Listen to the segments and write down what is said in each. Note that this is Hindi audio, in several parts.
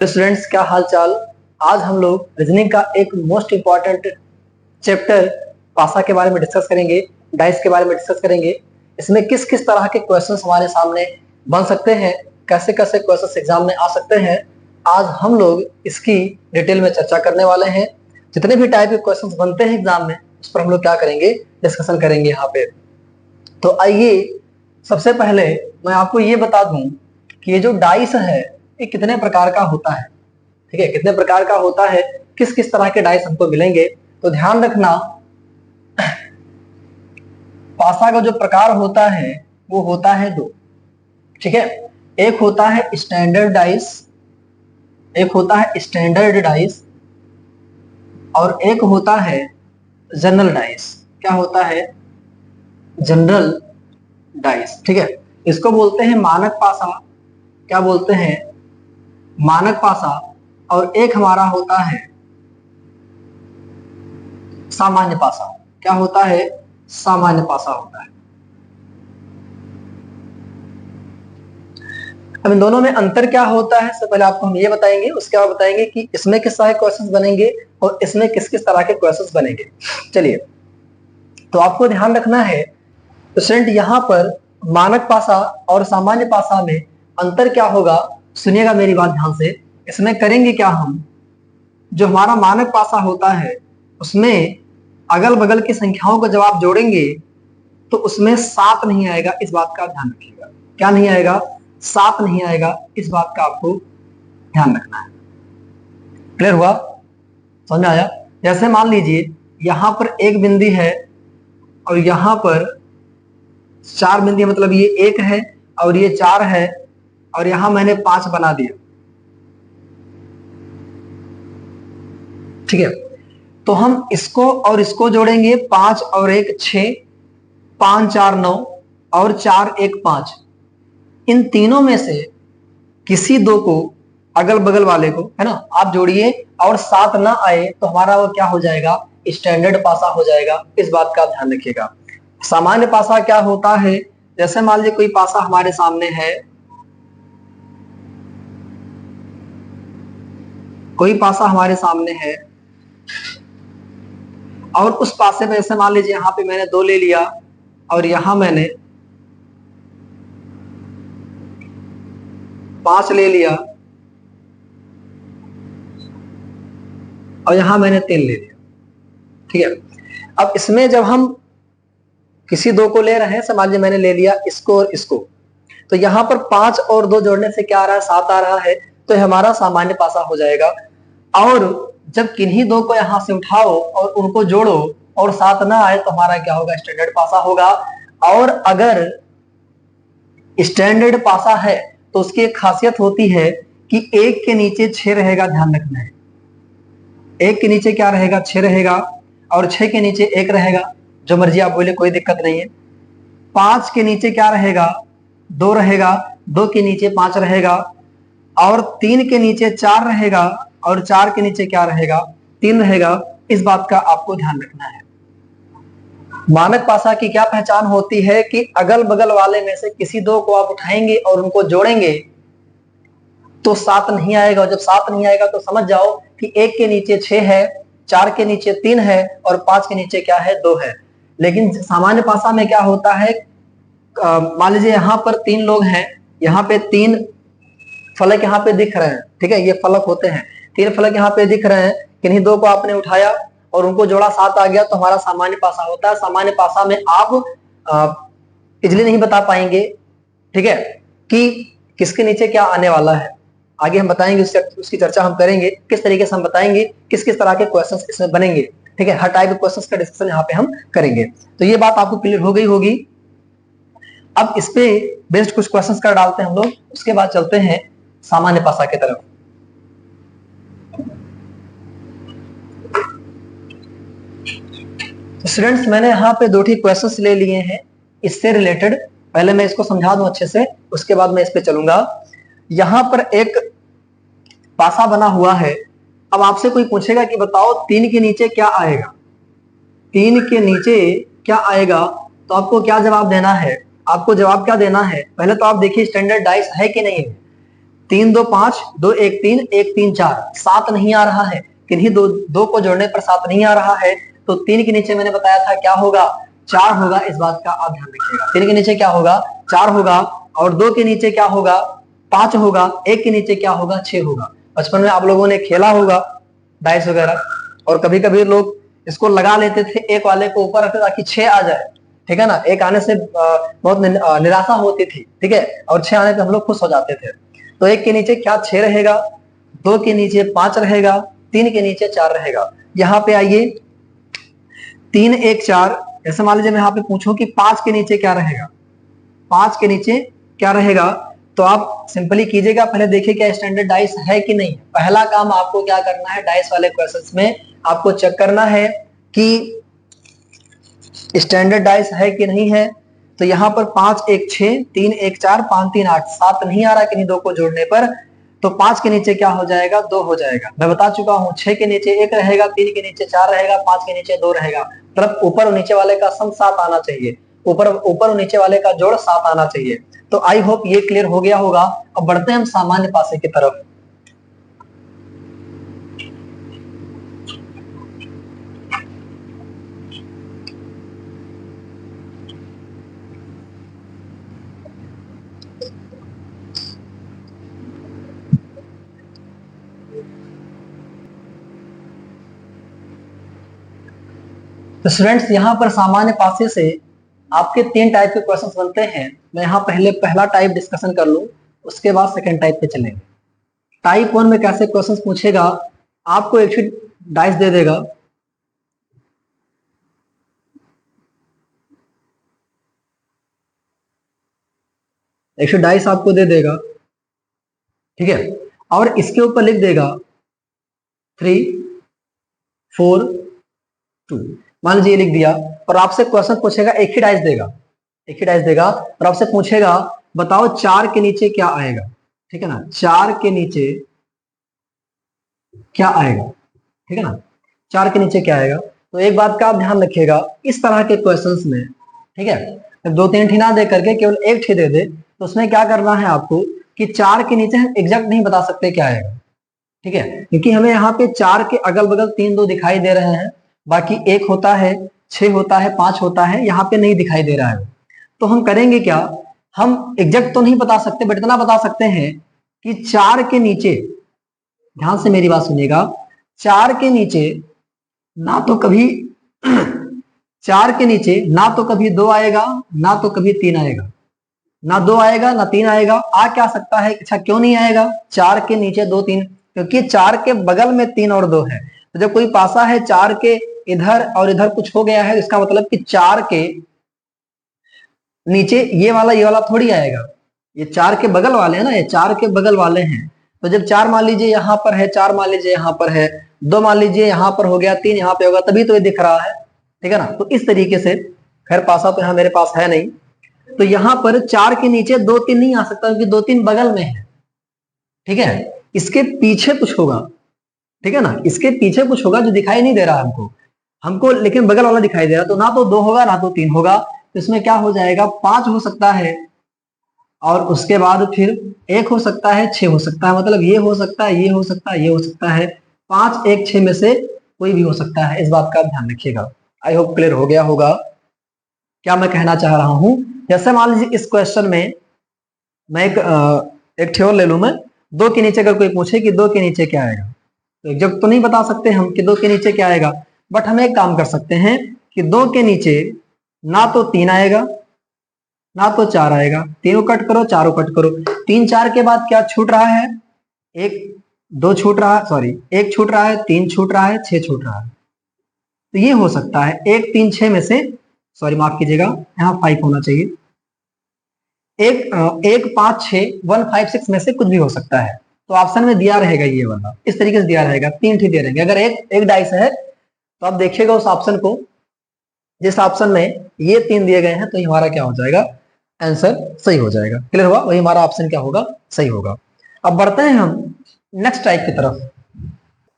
स्टूडेंट्स, क्या हाल चाल। आज हम लोग रीजनिंग का एक मोस्ट इंपॉर्टेंट चैप्टर पासा के बारे में डिस्कस करेंगे, डाइस के बारे में डिस्कस करेंगे। इसमें किस किस तरह के क्वेश्चंस हमारे सामने बन सकते हैं, कैसे कैसे क्वेश्चंस एग्जाम में आ सकते हैं, आज हम लोग इसकी डिटेल में चर्चा करने वाले हैं। जितने भी टाइप के क्वेश्चंस बनते हैं एग्जाम में, उस पर हम लोग क्या करेंगे, डिस्कशन करेंगे यहाँ पे। तो आइए सबसे पहले मैं आपको ये बता दूं कि ये जो डाइस है ये कितने प्रकार का होता है। ठीक है, कितने प्रकार का होता है, किस किस तरह के डाइस हमको मिलेंगे। तो ध्यान रखना, पासा का जो प्रकार होता है वो होता है दो। ठीक है, एक होता है स्टैंडर्ड डाइस, एक होता है स्टैंडर्ड डाइस और एक होता है जनरल डाइस। क्या होता है? General dice. ठीक है, इसको बोलते हैं मानक पासा। क्या बोलते हैं? मानक पासा। और एक हमारा होता है सामान्य पासा। क्या होता है? सामान्य पासा होता है। अब इन दोनों में अंतर क्या होता है, सबसे पहले आपको हम ये बताएंगे, उसके बाद बताएंगे कि इसमें किस तरह के क्वेश्चंस बनेंगे और इसमें किस किस तरह के क्वेश्चंस बनेंगे। चलिए, तो आपको ध्यान रखना है स्टूडेंट, यहाँ पर मानक पासा और सामान्य पासा में अंतर क्या होगा, सुनिएगा मेरी बात ध्यान से। इसमें करेंगे क्या हम, जो हमारा मानक पासा होता है उसमें अगल बगल की संख्याओं को जब आप जोड़ेंगे तो उसमें 7 नहीं आएगा, इस बात का ध्यान रखिएगा। क्या नहीं आएगा? 7 नहीं आएगा, इस बात का आपको ध्यान रखना है। क्लियर हुआ? समझ में आया? जैसे मान लीजिए यहां पर एक बिंदी है और यहां पर 4 बिंदी, मतलब ये 1 है और ये 4 है और यहां मैंने 5 बना दिया। ठीक है, तो हम इसको और इसको जोड़ेंगे, 5 और 1 6, 5 4 9 और 4 1 5। इन तीनों में से किसी दो को, अगल बगल वाले को, है ना, आप जोड़िए और 7 ना आए तो हमारा वो क्या हो जाएगा, स्टैंडर्ड पासा हो जाएगा। इस बात का ध्यान रखिएगा। सामान्य पासा क्या होता है, जैसे मान लीजिए कोई पासा हमारे सामने है, कोई पासा हमारे सामने है और उस पासे में जैसे मान लीजिए यहां पे मैंने 2 ले लिया और यहां मैंने 5 ले लिया और यहां मैंने 3 ले लिया। ठीक है, अब इसमें जब हम किसी दो को ले रहे हैं, समझ लीजिए मैंने ले लिया इसको और इसको, तो यहां पर 5 और 2 जोड़ने से क्या आ रहा है, 7 आ रहा है, तो हमारा सामान्य पासा हो जाएगा। और जब किन्हीं दो को यहां से उठाओ और उनको जोड़ो और 7 ना आए तो हमारा क्या होगा, स्टैंडर्ड पासा होगा। और अगर स्टैंडर्ड पासा है तो उसकी एक खासियत होती है कि 1 के नीचे 6 रहेगा, ध्यान रखना है। 1 के नीचे क्या रहेगा, 6 रहेगा और 6 के नीचे 1 रहेगा, जो मर्जी आप बोले, कोई दिक्कत नहीं है। 5 के नीचे क्या रहेगा, 2 रहेगा, 2 के नीचे 5 रहेगा और 3 के नीचे 4 रहेगा और 4 के नीचे क्या रहेगा, 3 रहेगा। इस बात का आपको ध्यान रखना है। मानक पासा की क्या पहचान होती है कि अगल बगल वाले में से किसी दो को आप उठाएंगे और उनको जोड़ेंगे तो 7 नहीं आएगा। और जब 7 नहीं आएगा तो समझ जाओ कि 1 के नीचे 6 है, 4 के नीचे 3 है और 5 के नीचे क्या है, 2 है। लेकिन सामान्य पासा में क्या होता है, मान लीजिए यहाँ पर 3 लोग हैं, यहाँ पे 3 फलक यहाँ पे दिख रहे हैं। ठीक है, ये फलक होते हैं, 3 फलक यहाँ पे दिख रहे हैं, किन्हीं दो को आपने उठाया और उनको जोड़ा, 7 आ गया तो हमारा सामान्य पासा होता है। सामान्य पासा में आप इजली नहीं बता पाएंगे, ठीक है, कि किसके नीचे क्या आने वाला है। आगे हम बताएंगे, उसकी चर्चा हम करेंगे, किस तरीके से हम बताएंगे किस किस तरह के क्वेश्चंस इसमें बनेंगे। ठीक है, हर टाइप के क्वेश्चंस का डिस्कशन यहाँ पे हम करेंगे। तो ये बात आपको क्लियर हो गई होगी। अब इस पे बेस्ड कुछ क्वेश्चंस कर डालते हैं हम लोग, उसके बाद चलते हैं सामान्य पासा की तरफ। स्टूडेंट्स, मैंने यहाँ पे 2 क्वेश्चंस ले लिए हैं इससे रिलेटेड। पहले मैं इसको समझा दूं अच्छे से, उसके बाद मैं इस पे चलूंगा। यहां पर एक पासा बना हुआ है। अब आपसे कोई पूछेगा कि बताओ 3 के नीचे क्या आएगा, 3 के नीचे क्या आएगा, तो आपको क्या जवाब देना है, आपको जवाब क्या देना है, पहले तो आप देखिए स्टैंडर्ड डाइस है कि नहीं है। 3 2 5, 2 1 3, 1 3 4, 7 नहीं आ रहा है, किन्हीं दो को जोड़ने पर 7 नहीं आ रहा है, तो 3 के नीचे मैंने बताया था क्या होगा, 4 होगा। इस बात का आप ध्यान रखिएगा, 3 के नीचे क्या होगा, 4 होगा, और 2 के नीचे क्या होगा, 5 होगा, 1 के नीचे क्या होगा, 6 होगा। बचपन में आप लोगों ने खेला होगा डाइस वगैरह, और कभी कभी लोग इसको लगा लेते थे, एक वाले को ऊपर रखते ताकि 6 आ जाए, ठीक है ना। एक आने से बहुत निराशा होती थी, ठीक है, और 6 आने पे हम लोग खुश हो जाते थे। तो 1 के नीचे क्या 6 रहेगा, 2 के नीचे 5 रहेगा, 3 के नीचे 4 रहेगा। यहाँ पे आइए 3 1 4, ऐसे मान लीजिए मैं यहाँ पे पूछूं कि 5 के नीचे क्या रहेगा, 5 के नीचे क्या रहेगा, तो आप सिंपली कीजिएगा, पहले देखिए क्या स्टैंडर्ड डाइस है कि नहीं। पहला काम आपको क्या करना है, डाइस वाले क्वेश्चंस में आपको चेक करना है कि स्टैंडर्ड डाइस है कि नहीं है। तो यहाँ पर 5 1 6, 3 1 4, 5 3 8, 7 नहीं आ रहा किन्हीं दो को जोड़ने पर, तो 5 के नीचे क्या हो जाएगा, 2 हो जाएगा। मैं बता चुका हूँ 6 के नीचे 1 रहेगा, 3 के नीचे 4 रहेगा, 5 के नीचे 2 रहेगा, मतलब ऊपर और नीचे वाले का सम 7 आना चाहिए, ऊपर और नीचे वाले का जोड़ 7 आना चाहिए। तो आई होप ये क्लियर हो गया होगा। अब बढ़ते हैं हम सामान्य पासे की तरफ। तो स्टूडेंट्स यहाँ पर सामान्य पासे से आपके 3 टाइप के क्वेश्चंस बनते हैं। मैं यहाँ पहले पहला टाइप डिस्कशन कर लूं, उसके बाद सेकंड टाइप पे चलेंगे। टाइप 1 में कैसे क्वेश्चंस पूछेगा, आपको एक शीट डाइस दे देगा, एक शीट डाइस आपको दे देगा, ठीक है, और इसके ऊपर लिख देगा 3 4 2, मान लीजिए लिख दिया, और आपसे क्वेश्चन पूछेगा, एक ही डाइस देगा, एक ही डाइस देगा, और आपसे पूछेगा बताओ 4 के नीचे क्या आएगा, ठीक है ना, 4 के नीचे क्या आएगा, ठीक है ना, 4 के नीचे क्या आएगा। तो एक बात का आप ध्यान रखिएगा, इस तरह के क्वेश्चंस में, ठीक है, जब 2 3 ठी ना दे करके केवल एक ठी दे दे, तो उसमें क्या करना है आपको कि 4 के नीचे हम एग्जैक्ट नहीं बता सकते क्या आएगा, ठीक है, क्योंकि हमें यहाँ पे 4 के अगल बगल 3 2 दिखाई दे रहे हैं, बाकी 1 होता है, 6 होता है, 5 होता है, यहाँ पे नहीं दिखाई दे रहा है। तो हम करेंगे क्या, हम एग्जैक्ट तो नहीं बता सकते, बट इतना बता सकते हैं कि 4 के नीचे, ध्यान से मेरी बात सुनिएगा, 4 के नीचे ना तो कभी 4 के नीचे ना तो कभी 2 आएगा, ना तो कभी 3 आएगा, ना 2 आएगा ना 3 आएगा। आ क्या सकता है, अच्छा क्यों नहीं आएगा, 4 के नीचे 2 3, क्योंकि 4 के बगल में 3 और 2 है। तो जब कोई पासा है 4 के इधर और इधर कुछ हो गया है, इसका मतलब कि 4 के नीचे ये वाला थोड़ी आएगा, ये 4 के बगल वाले हैं ना, ये 4 के बगल वाले हैं। तो जब 4 मान लीजिए यहाँ पर है, 4 मान लीजिए यहाँ पर है, 2 मान लीजिए यहाँ पर हो गया, 3 यहाँ पे होगा, तभी तो ये दिख रहा है, ठीक है ना। तो इस तरीके से, खैर पासा तो यहाँ मेरे पास है नहीं, तो यहाँ पर 4 के नीचे 2 3 नहीं आ सकता, क्योंकि 2 3 बगल में है, ठीक है, इसके पीछे कुछ होगा, ठीक है ना, इसके पीछे कुछ होगा जो दिखाई नहीं दे रहा हमको, लेकिन बगल वाला दिखाई दे रहा, तो ना तो 2 होगा ना तो 3 होगा, तो इसमें क्या हो जाएगा, 5 हो सकता है, और उसके बाद फिर 1 हो सकता है, 6 हो सकता है, मतलब ये हो सकता है, ये हो सकता है, ये हो सकता है, 5 1 6 में से कोई भी हो सकता है। इस बात का ध्यान रखिएगा। आई होप क्लियर हो गया होगा क्या मैं कहना चाह रहा हूं। जैसे मान लीजिए इस क्वेश्चन में मैं एक ठेवर ले लू, मैं 2 के नीचे अगर कोई पूछे कि 2 के नीचे क्या आएगा, तो एग्जैक्ट तो नहीं बता सकते हम कि 2 के नीचे क्या आएगा, बट हम एक काम कर सकते हैं कि 2 के नीचे ना तो 3 आएगा ना तो 4 आएगा, तीनों कट करो, चारों कट करो, 3 4 के बाद क्या छूट रहा है, 1 2 छूट रहा है, सॉरी 1 छूट रहा है, 3 छूट रहा है, 6 छूट रहा है। तो ये हो सकता है 1 3 6 में से, सॉरी माफ कीजिएगा, यहाँ 5 होना चाहिए, 1 5 6 1 5 6 में से कुछ भी हो सकता है। तो ऑप्शन में दिया रहेगा ये वाला, इस तरीके से दिया रहेगा, 3 ठीक दे रहेंगे। अगर एक डाइस है तो आप देखिएगा उस ऑप्शन को, जिस ऑप्शन में ये 3 दिए गए हैं, तो हमारा क्या हो जाएगा, आंसर सही हो जाएगा। क्लियर हुआ, वही हमारा ऑप्शन क्या होगा, सही होगा। अब बढ़ते हैं हम नेक्स्ट टाइप की तरफ।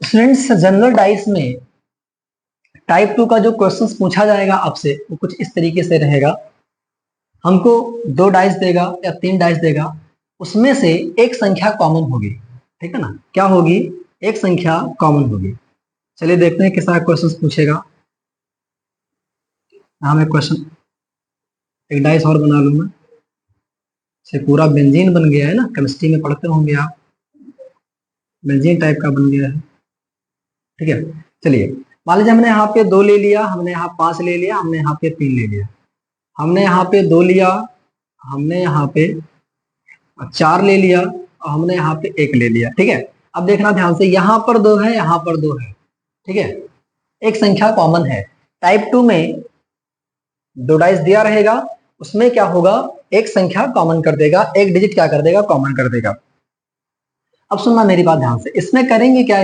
स्टूडेंट्स जनरल डाइस में टाइप 2 का जो क्वेश्चंस पूछा जाएगा आपसे, वो कुछ इस तरीके से रहेगा। हमको 2 डाइस देगा या 3 डाइस देगा, उसमें से एक संख्या कॉमन होगी, ठीक है ना। क्या होगी? एक संख्या कॉमन होगी। चलिए देखते हैं किस तरह क्वेश्चन पूछेगा। हाँ, मैं क्वेश्चन एक डाइस और बना लूंगा। से पूरा बेंजीन बन गया है ना, केमिस्ट्री में पढ़ते होंगे आप, बेंजीन टाइप का बन गया है। ठीक है, चलिए मान लीजिए हमने यहाँ पे 2 ले लिया, हमने यहाँ 5 ले लिया, हमने यहाँ पे 3 ले लिया, हमने यहाँ पे 2 लिया, हमने यहाँ पे 4 ले लिया और हमने यहाँ पे 1 ले लिया। ठीक है, अब देखना ध्यान से, यहाँ पर 2 है, यहाँ पर 2 है। ठीक है, एक संख्या कॉमन है। टाइप 2 में 2 डाइस दिया रहेगा, उसमें क्या होगा, एक संख्या कॉमन कर देगा, एक डिजिट क्या कर देगा, कॉमन कर देगा। अब सुनना मेरी बात ध्यान से, इसमें करेंगे क्या?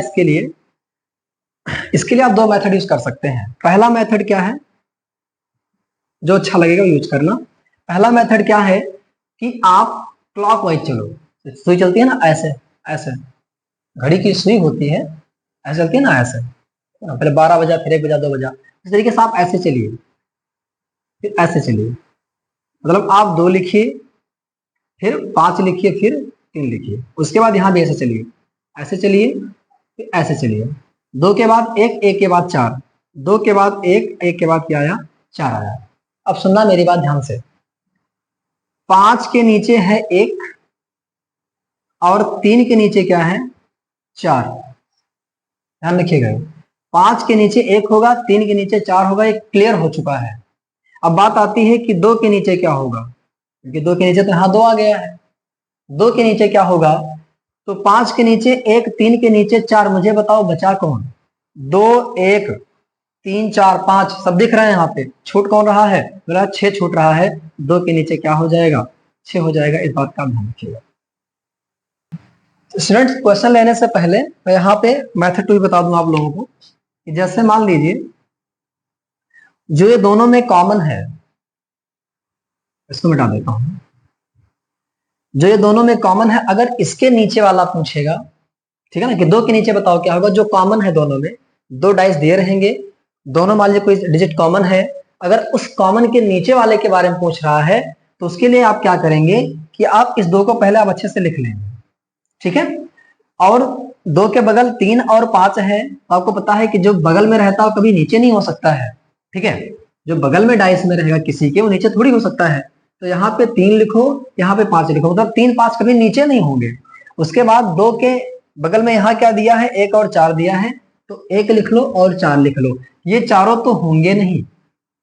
इसके लिए आप 2 मेथड यूज कर सकते हैं। पहला मेथड क्या है, जो अच्छा लगेगा यूज करना। पहला मेथड क्या है कि आप क्लॉकवाइज चलो। सुई चलती है ना ऐसे ऐसे, घड़ी की सुई होती है ऐसे चलती है ना ऐसे, पहले 12 बजा, फिर 1 बजा, 2 बजा, इस तरीके से आप ऐसे चलिए, फिर ऐसे चलिए। मतलब आप 2 लिखिए, फिर 5 लिखिए, फिर 3 लिखिए, उसके बाद यहाँ भी ऐसे चलिए, ऐसे चलिए, फिर ऐसे चलिए। 2 के बाद 1, 1 के बाद 4, 2 के बाद 1, 1 के बाद क्या आया, 4 आया। अब सुनना मेरी बात ध्यान से, 5 के नीचे है 1 और 3 के नीचे क्या है, 4। ध्यान रखिएगा, 5 के नीचे 1 होगा, 3 के नीचे 4 होगा, ये क्लियर हो चुका है। अब बात आती है कि 2 के नीचे क्या होगा, क्योंकि 2 के नीचे तो यहाँ 2 आ गया है। 2 के नीचे क्या होगा, तो 5 के नीचे 1, 3 के नीचे 4, मुझे बताओ बचा कौन? 2, 1, 3, 4, 5 सब दिख रहे हैं यहाँ पे, छूट कौन रहा है, मेरा 6 छूट रहा है। 2 के नीचे क्या हो जाएगा, 6 हो जाएगा। इस बात का ध्यान रखिएगा। स्टूडेंट्स, क्वेश्चन लेने से पहले मैं यहाँ पे मेथड 2 बता दूं आप लोगों को कि जैसे मान लीजिए जो ये दोनों में कॉमन है, इसको मिटा देता हूं, जो ये दोनों में कॉमन है, अगर इसके नीचे वाला पूछेगा, ठीक है ना, कि 2 के नीचे बताओ क्या होगा, जो कॉमन है दोनों में, 2 डाइस दिए रहेंगे, दोनों मान लीजिए कोई डिजिट कॉमन है, अगर उस कॉमन के नीचे वाले के बारे में पूछ रहा है तो उसके लिए आप क्या करेंगे कि आप इस 2 को पहले आप अच्छे से लिख लेंगे, ठीक है। और 2 के बगल 3 और 5 है, तो आपको पता है कि जो बगल में रहता है कभी नीचे नहीं हो सकता है, ठीक है। जो बगल में डाइस में रहेगा किसी के, वो नीचे थोड़ी हो सकता है। तो यहाँ पे 3 लिखो, यहाँ पे 5 लिखो, मतलब 3, 5 कभी नीचे नहीं होंगे। उसके बाद 2 के बगल में यहाँ क्या दिया है, 1 और 4 दिया है, तो 1 लिख लो और 4 लिख लो। ये चारों तो होंगे नहीं,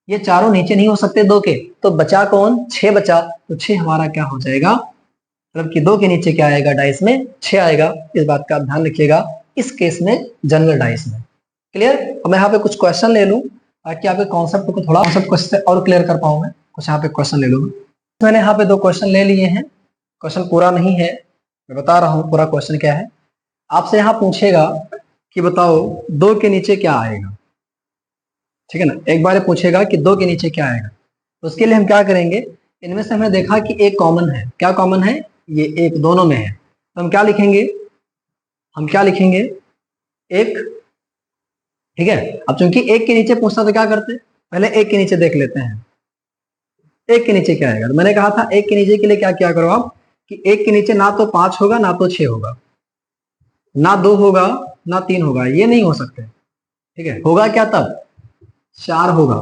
ये चारों नीचे नहीं हो सकते 2 के, तो बचा कौन, 6 बचा। तो 6 हमारा क्या हो जाएगा, मतलब कि 2 के नीचे क्या आएगा, डाइस में 6 आएगा। इस बात का ध्यान रखिएगा इस केस में, जनरल डाइस में। क्लियर? अब मैं यहाँ पे कुछ क्वेश्चन ले लूं ताकि आपके कॉन्सेप्ट को थोड़ा सब क्वेश्चन और क्लियर कर पाऊं। मैं कुछ यहाँ पे क्वेश्चन ले लूंगा। मैंने यहाँ पे 2 क्वेश्चन ले लिए हैं, क्वेश्चन पूरा नहीं है, मैं बता रहा हूँ पूरा क्वेश्चन क्या है। आपसे यहाँ पूछेगा कि बताओ 2 के नीचे क्या आएगा, ठीक है ना। एक बार पूछेगा कि 2 के नीचे क्या आएगा, तो उसके लिए हम क्या करेंगे, इनमें से हमने देखा कि एक कॉमन है। क्या कॉमन है, ये एक दोनों में है, तो हम क्या लिखेंगे, हम क्या लिखेंगे, 1, ठीक है। अब चूंकि 1 के नीचे पूछता तो क्या करते, पहले 1 के नीचे देख लेते हैं, 1 के नीचे क्या आएगा। तो मैंने कहा था 1 के नीचे के लिए क्या क्या करो आप, कि 1 के नीचे ना तो 5 होगा, ना तो 6 होगा, ना 2 होगा, ना 3 होगा, ये नहीं हो सकते, ठीक है। होगा क्या तब, 4 होगा,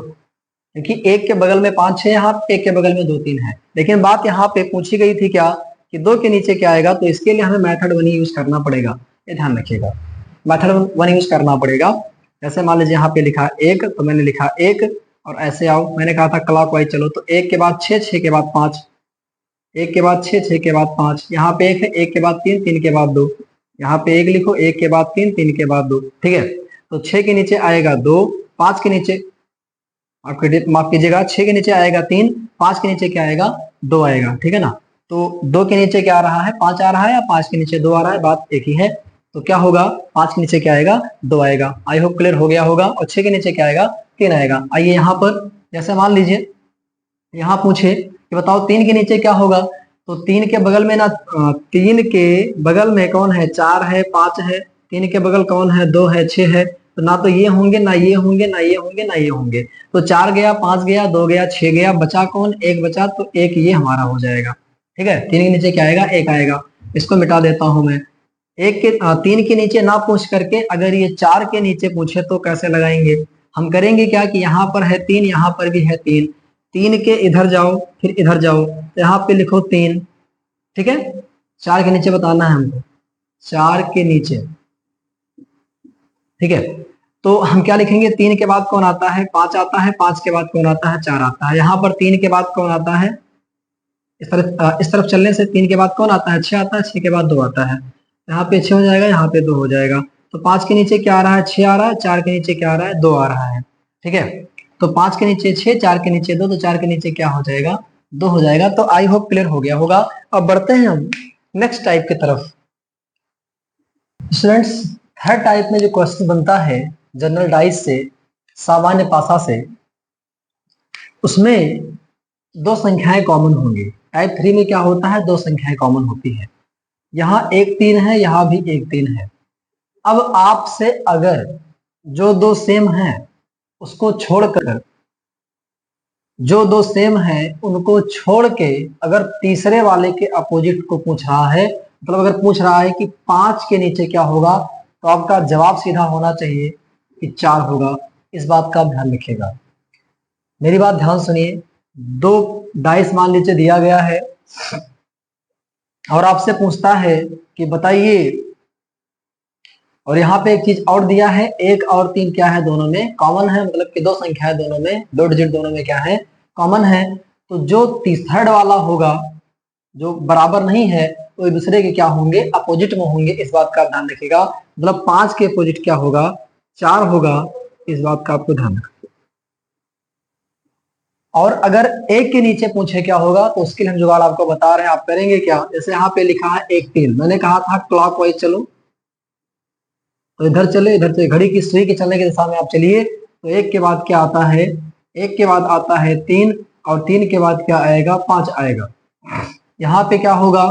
क्योंकि 1 के बगल में 5, 6 यहाँ, 1 के बगल में 2, 3 है। लेकिन बात यहाँ पे पूछी गई थी क्या, कि 2 के नीचे क्या आएगा, तो इसके लिए हमें मेथड 1 यूज करना पड़ेगा, ये ध्यान रखिएगा, मेथड 1 यूज करना पड़ेगा। जैसे मान लीजिए यहाँ पे लिखा 1, तो मैंने लिखा 1 और ऐसे आओ, मैंने कहा था क्लॉकवाइज चलो, तो 1 के बाद 6, 6 के बाद 5, 1 के बाद 6, 6 के बाद 5, यहाँ पे 1 है, 1 के बाद 3, 3 के बाद 2, यहाँ पे 1 लिखो, 1 के बाद 3, 3 के बाद 2, ठीक है। तो 6 के नीचे आएगा 2, 5 के नीचे, आपके माफ कीजिएगा, 6 के नीचे आएगा 3, 5 के नीचे क्या आएगा, 2 आएगा, ठीक है ना। तो 2 के नीचे क्या आ रहा है, 5 आ रहा है, या 5 के नीचे 2 आ रहा है, बात एक ही है। तो क्या होगा, 5 के नीचे क्या आएगा, 2 आएगा। आई होप क्लियर हो गया होगा। और 6 के नीचे क्या आएगा, 3 आएगा। आइए यहाँ पर, जैसे मान लीजिए यहाँ पूछे कि बताओ 3 के नीचे क्या होगा, तो 3 के बगल में ना, 3 के बगल में कौन है, 4 है, 5 है, 3 के बगल कौन है, 2 है, 6 है, तो ना तो ये होंगे, ना ये होंगे, ना ये होंगे, ना ये होंगे। तो 4 गया, 5 गया, 2 गया, 6 गया, बचा कौन, 1 बचा, तो 1 ये हमारा हो जाएगा। ठीक है, 3 के नीचे क्या आएगा, 1 आएगा। इसको मिटा देता हूं मैं। 3 के नीचे ना पूछ करके अगर ये 4 के नीचे पूछे तो कैसे लगाएंगे? हम करेंगे क्या कि यहाँ पर है 3, यहाँ पर भी है 3, 3 के इधर जाओ फिर इधर जाओ, तो यहाँ पे लिखो 3, ठीक है। 4 के नीचे बताना है हमको, 4 के नीचे, ठीक है। तो हम क्या लिखेंगे, 3 के बाद कौन आता है, 5 आता है, 5 के बाद कौन आता है, 4 आता है। यहाँ पर 3 के बाद कौन आता है, इस तरफ चलने से 3 के बाद कौन आता है, 6 आता है, 6 के बाद 2 आता है। यहाँ पे 6 हो जाएगा, यहाँ पे 2 हो जाएगा। तो 5 के नीचे क्या आ रहा है, 6 आ रहा है, 4 के नीचे क्या आ रहा है, 2 आ रहा है, ठीक है। तो 5 के नीचे 6, 4 के नीचे 2, तो 4 के नीचे क्या हो जाएगा, 2 हो जाएगा। तो आई होप क्लियर हो गया होगा। अब बढ़ते हैं हम नेक्स्ट टाइप की तरफ। स्टूडेंट्स, थर्ड टाइप में जो क्वेश्चन बनता है जनरल डाइस से, सामान्य पासा से, उसमें 2 संख्याएं कॉमन होंगी। टाइप 3 में क्या होता है, 2 संख्याएं कॉमन होती है। यहाँ 1 3 है, यहाँ भी 1 3 है। अब आपसे अगर जो 2 सेम है उसको छोड़कर, जो 2 सेम है उनको छोड़ के अगर तीसरे वाले के अपोजिट को पूछ रहा है, मतलब अगर पूछ रहा है कि 5 के नीचे क्या होगा, तो आपका जवाब सीधा होना चाहिए कि 4 होगा। इस बात का ध्यान रखिएगा। मेरी बात ध्यान सुनिए। 2 डाइस मान लीजिए दिया गया है और आपसे पूछता है कि बताइए, और यहाँ पे एक चीज और दिया है, 1 और 3 क्या है, दोनों में कॉमन है, मतलब कि 2 संख्या है, दोनों में 2 डिजिट दोनों में क्या है, कॉमन है। तो जो थर्ड वाला होगा, जो बराबर नहीं है, तो एक दूसरे के क्या होंगे, अपोजिट में होंगे। इस बात का ध्यान रखिएगा। मतलब 5 के अपोजिट क्या होगा, 4 होगा। इस बात का आपको ध्यान रखना। और अगर 1 के नीचे पूछे क्या होगा, तो उसके लिए हम जुगाड़ आपको बता रहे हैं। आप करेंगे क्या, जैसे यहाँ पे लिखा है 1 3, मैंने कहा था क्लॉक वाइज चलो, तो इधर चले, इधर से घड़ी की सुई के चलने की दिशा में आप चलिए। तो 1 के बाद क्या आता है, 1 के बाद आता है 3, और 3 के बाद क्या आएगा, 5 आएगा। यहाँ पे क्या होगा,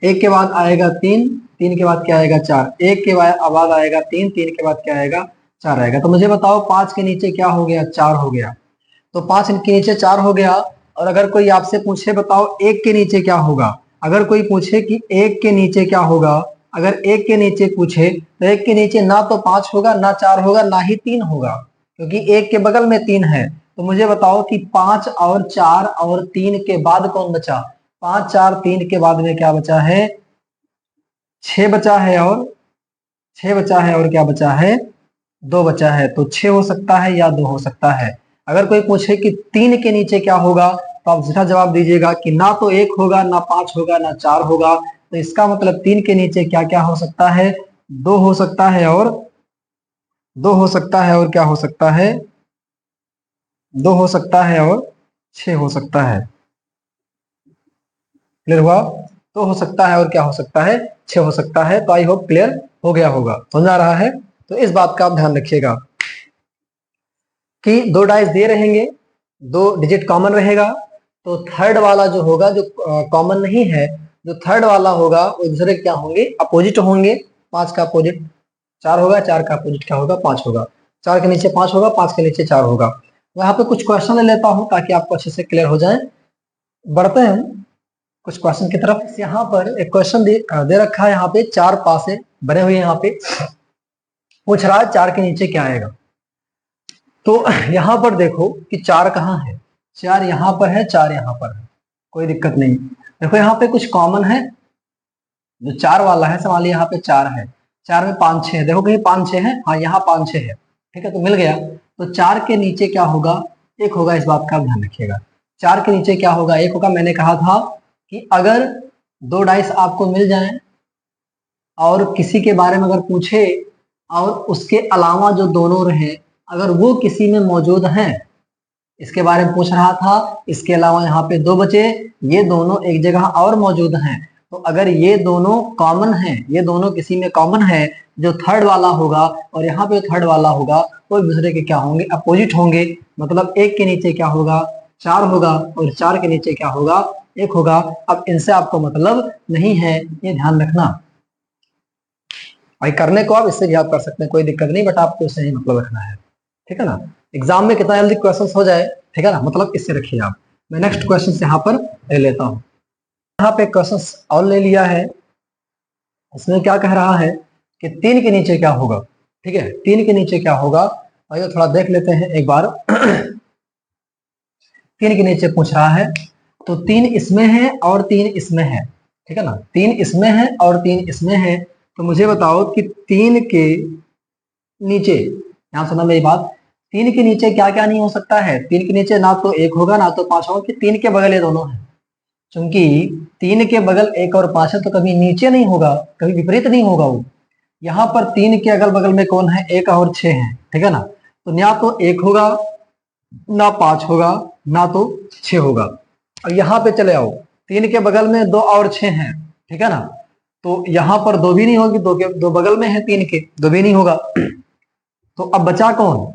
1 के बाद आएगा 3, 3 के बाद क्या आएगा, 4, 1 के बाद आएगा 3, 3 के बाद क्या आएगा, 4 आएगा। तो मुझे बताओ 5 के नीचे क्या हो गया, 4 हो गया। तो 5 के नीचे 4 हो गया। और अगर कोई आपसे पूछे बताओ 1 के नीचे क्या होगा, अगर कोई पूछे कि 1 के नीचे क्या होगा, अगर 1 के नीचे पूछे तो 1 के नीचे ना तो 5 होगा, ना 4 होगा, ना ही 3 होगा, क्योंकि 1 के बगल में 3 है। तो मुझे बताओ कि 5 और 4 और 3 के बाद कौन बचा, 5 4 3 के बाद में क्या बचा है, 6 बचा है, और 6 बचा है, और क्या बचा है, 2 बचा है। तो 6 हो सकता है या 2 हो सकता है। अगर कोई पूछे कि 3 के नीचे क्या होगा, तो आप सीधा जवाब दीजिएगा कि ना तो 1 होगा, ना 5 होगा, ना 4 होगा। तो इसका मतलब 3 के नीचे क्या क्या हो सकता है, 2 हो सकता है, और 2 हो सकता है, और क्या हो सकता है, 2 हो सकता है, और 6 हो सकता है। क्लियर हुआ? 2 हो सकता है और क्या हो सकता है, 6 हो सकता है। तो आई होप क्लियर हो गया होगा, समझ आ रहा है। तो इस बात का आप ध्यान रखिएगा कि 2 डाइस दिए रहेंगे, 2 डिजिट कॉमन रहेगा। तो थर्ड वाला जो होगा, जो कॉमन नहीं है, जो थर्ड वाला होगा वो दूसरे क्या होंगे, अपोजिट होंगे। 5 का अपोजिट 4 होगा, 4 का अपोजिट क्या होगा, 5 होगा। 4 के नीचे 5 होगा, 5 के नीचे 4 होगा। यहाँ पे कुछ क्वेश्चन ले लेता हूँ ताकि आपको अच्छे से क्लियर हो जाए। बढ़ते हैं कुछ क्वेश्चन की तरफ। यहाँ पर एक क्वेश्चन दे रखा है, यहाँ पे 4 पासे बने हुए, यहाँ पे पूछ रहा है 4 के नीचे क्या आएगा। तो यहाँ पर देखो कि 4 कहाँ है, 4 यहाँ पर है, 4 यहाँ पर है, कोई दिक्कत नहीं। देखो यहाँ पे कुछ कॉमन है, जो 4 वाला है, सवाल यहाँ पे 4 है, 4 में 5 6 है। देखो कहीं 5 6 है, हाँ यहाँ 5 6 है, ठीक है, तो मिल गया। तो 4 के नीचे क्या होगा, 1 होगा। इस बात का ध्यान रखिएगा, 4 के नीचे क्या होगा, 1 होगा। मैंने कहा था कि अगर 2 डाइस आपको मिल जाए और किसी के बारे में अगर पूछे और उसके अलावा जो दोनों रहे, अगर वो किसी में मौजूद हैं, इसके बारे में पूछ रहा था, इसके अलावा यहाँ पे 2 बचे, ये दोनों एक जगह और मौजूद हैं, तो अगर ये दोनों कॉमन हैं, ये दोनों किसी में कॉमन है, जो थर्ड वाला होगा और यहाँ पे थर्ड वाला होगा, वो एक दूसरे के क्या होंगे, अपोजिट होंगे। मतलब 1 के नीचे क्या होगा, 4 होगा, और 4 के नीचे क्या होगा, 1 होगा। अब इनसे आपको मतलब नहीं है, ये ध्यान रखना। भाई करने को आप इससे भी आप कर सकते हैं, कोई दिक्कत नहीं, बट आपको इससे ही मतलब रखना है, ठीक है ना। एग्जाम में कितना जल्दी क्वेश्चंस हो जाए, ठीक है ना, मतलब इससे रखिए आप। मैं नेक्स्ट क्वेश्चन यहाँ पर ले लेता हूँ। यहाँ पे क्वेश्चन और ले लिया है। इसमें क्या कह रहा है कि 3 के नीचे क्या होगा। ठीक है, 3 के नीचे क्या होगा, आइए थोड़ा देख लेते हैं एक बार। 3 के नीचे पूछ रहा है, तो 3 इसमें है और 3 इसमें है। ठीक है ना, 3 इसमें है और 3 इसमें है। तो मुझे बताओ कि 3 के नीचे, यहाँ सुना मेरी बात, 3 के नीचे क्या क्या नहीं हो सकता है। 3 के नीचे ना तो 1 होगा ना तो 5 होगा, कि 3 के बगल ये दोनों है। क्योंकि 3 के बगल 1 और 5 है तो कभी नीचे नहीं होगा, कभी विपरीत नहीं होगा वो। यहाँ पर 3 के अगल बगल में कौन है, 1 और 6 है। ठीक है ना, तो ना तो 1 होगा ना 5 होगा ना तो 6 होगा। और यहाँ पे चले आओ, 3 के बगल में 2 और 6 हैं। ठीक है ना, तो यहाँ पर 2 भी नहीं होगी, 2 बगल में है 3 के, 2 भी नहीं होगा। तो अब बचा कौन,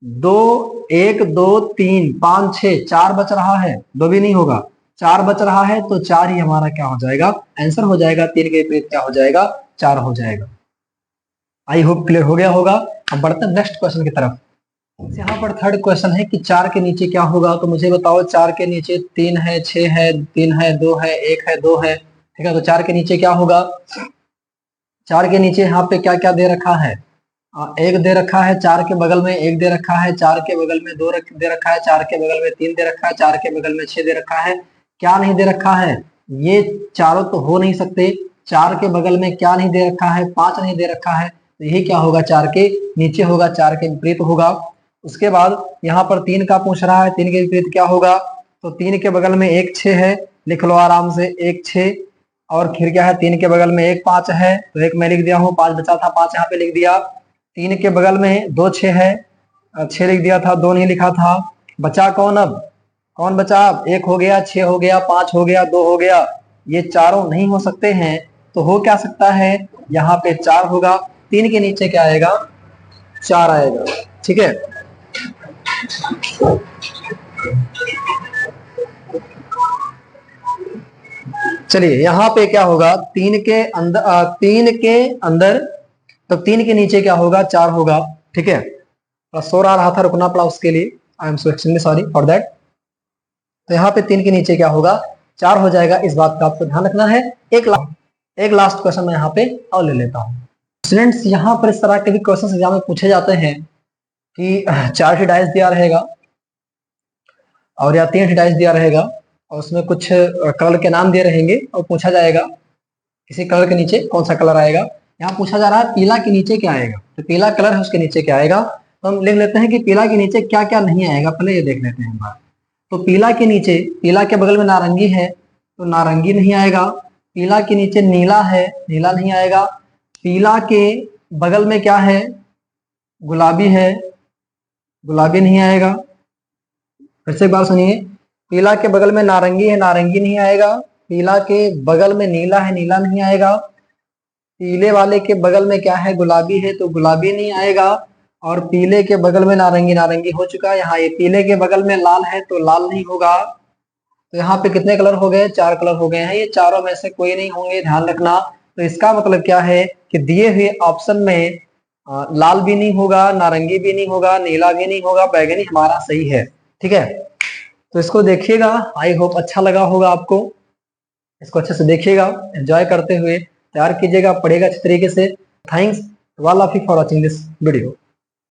2, 1, 2, 3, 5, 6, 4 बच रहा है, 2 भी नहीं होगा, 4 बच रहा है। तो 4 ही हमारा क्या हो जाएगा, आंसर हो जाएगा। 3 के विपरीत क्या हो जाएगा, 4 हो जाएगा। आई होप क्लियर हो गया होगा। अब बढ़ते हैं नेक्स्ट क्वेश्चन की तरफ। यहाँ पर थर्ड क्वेश्चन है कि 4 के नीचे क्या होगा। तो मुझे बताओ, 4 के नीचे 3 है, 6 है, 3 है, 2 है, 1 है, 2 है। ठीक है, तो 4 के नीचे क्या होगा। 4 के नीचे यहाँ पे क्या क्या दे रखा है, 1 दे रखा है, 4 के बगल में 1 दे रखा है, 4 के बगल में 2 दे रखा है, 4 के बगल में 3 दे रखा है, 4 के बगल में 6 दे रखा है। क्या नहीं दे रखा है, ये चारों तो हो नहीं सकते। 4 के बगल में क्या नहीं दे रखा है, 5 नहीं दे रखा है। तो यही क्या होगा, 4 के नीचे होगा, 4 के विपरीत होगा। उसके बाद यहाँ पर 3 का पूछ रहा है, 3 के विपरीत क्या होगा। तो 3 के बगल में 1 6 है, लिख लो आराम से, 1 6। और फिर क्या है, 3 के बगल में 1 5 है, तो 1 मैं लिख दिया हूँ, 5 बचा था, 5 यहाँ पे लिख दिया। 3 के बगल में 2 6 है, 6 लिख दिया था, 2 नहीं लिखा था। बचा कौन, अब कौन बचा, अब 1 हो गया, 6 हो गया, 5 हो गया, 2 हो गया। ये चारों नहीं हो सकते हैं, तो हो क्या सकता है, यहाँ पे 4 होगा। 3 के नीचे क्या आएगा, 4 आएगा। ठीक है, चलिए यहाँ पे क्या होगा, 3 के अंदर 3 के अंदर, तो 3 के नीचे क्या होगा, 4 होगा। ठीक है, शोर आ रहा था, रुकना पड़ा उसके लिए, I am so extremely sorry for that. तो यहाँ पे 3 के नीचे क्या होगा, 4 हो जाएगा। इस बात का आपको ध्यान रखना है। एक लास्ट क्वेश्चन मैं यहाँ पे और ले लेता हूँ। स्टूडेंट्स, यहाँ पर इस तरह के भी क्वेश्चन एग्जाम में पूछे जाते हैं कि 4 डाइस दिया रहेगा और या 3 डाइस दिया रहेगा, और उसमें कुछ कलर के नाम दिए रहेंगे और पूछा जाएगा किसी कलर के नीचे कौन सा कलर आएगा। यहाँ पूछा जा रहा है पीला के नीचे क्या आएगा, तो पीला कलर है उसके नीचे क्या आएगा। तो हम लिख लेते हैं कि पीला के नीचे क्या क्या नहीं आएगा, पहले ये देख लेते हैं बात। तो पीला के नीचे, पीला के बगल में नारंगी है तो नारंगी नहीं आएगा। पीला के नीचे नीला है, नीला नहीं आएगा। पीला के बगल में क्या है, गुलाबी है, गुलाबी नहीं आएगा। फिर से एक बार सुनिए, पीला के बगल में नारंगी है, नारंगी नहीं आएगा। पीला के बगल में नीला है, नीला नहीं आएगा। पीले वाले के बगल में क्या है, गुलाबी है, तो गुलाबी नहीं आएगा। और पीले के बगल में नारंगी, नारंगी हो चुका है। यहाँ ये पीले के बगल में लाल है तो लाल नहीं होगा। तो यहाँ पे कितने कलर हो गए, 4 कलर हो गए हैं। ये चारों में से कोई नहीं होंगे, ध्यान रखना। तो इसका मतलब क्या है कि दिए हुए ऑप्शन में लाल भी नहीं होगा, नारंगी भी नहीं होगा, नीला भी नहीं होगा, बैगनी हमारा सही है। ठीक है, तो इसको देखिएगा, आई होप अच्छा लगा होगा आपको। इसको अच्छे से देखिएगा, एंजॉय करते हुए तैयार कीजिएगा, पढ़ेगा अच्छे तरीके से। Thanks all of you for watching this video.